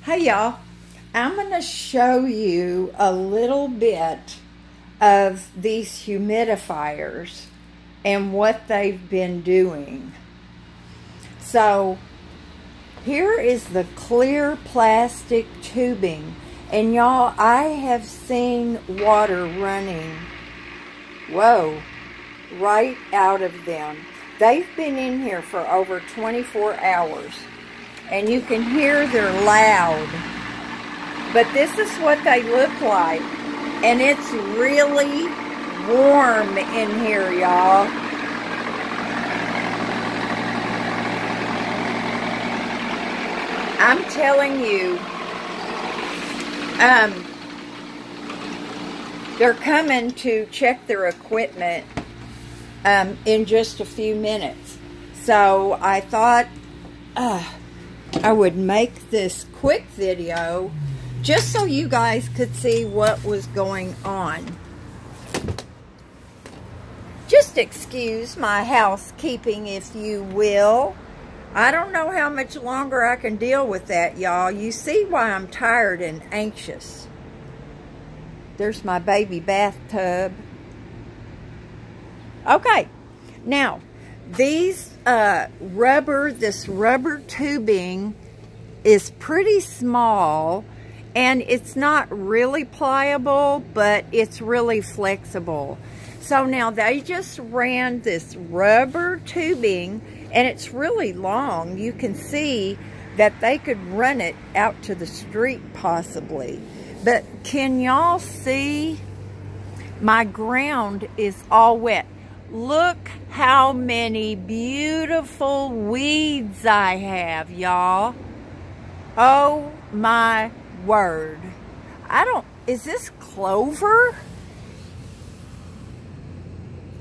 Hey y'all, I'm going to show you a little bit of these humidifiers and what they've been doing. So here is the clear plastic tubing, and y'all, I have seen water running, whoa, right out of them. They've been in here for over 24 hours. And you can hear they're loud. But this is what they look like. And it's really warm in here, y'all. I'm telling you, they're coming to check their equipment in just a few minutes. So I thought I would make this quick video just so you guys could see what was going on. Just excuse my housekeeping, if you will. I don't know how much longer I can deal with that, y'all. You see why I'm tired and anxious. There's my baby bathtub. Okay, now these this rubber tubing is pretty small, and it's not really pliable, but it's really flexible. So now they just ran this rubber tubing, and it's really long. You can see that they could run it out to the street possibly. But can y'all see? My ground is all wet. Look how many beautiful weeds I have, y'all. Oh my word. Is this clover?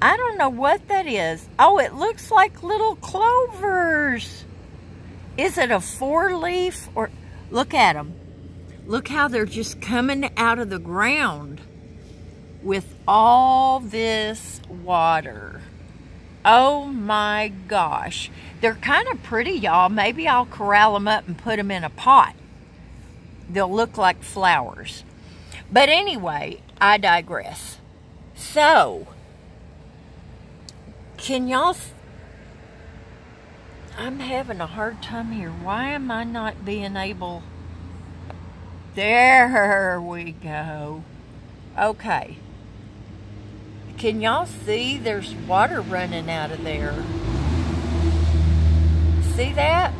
I don't know what that is. Oh, it looks like little clovers. Is it a 4-leaf or, look at them. Look how they're just coming out of the ground with all this water. Oh my gosh. They're kind of pretty, y'all. Maybe I'll corral them up and put them in a pot. They'll look like flowers. But anyway, I digress. So, can y'all... I'm having a hard time here. Why am I not being able... There we go. Okay. Can y'all see there's water running out of there? See that?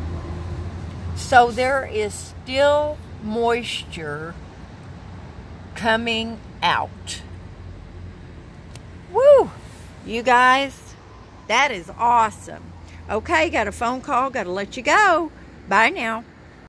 So there is still moisture coming out. Woo! You guys, that is awesome. Okay, got a phone call. Got to let you go. Bye now.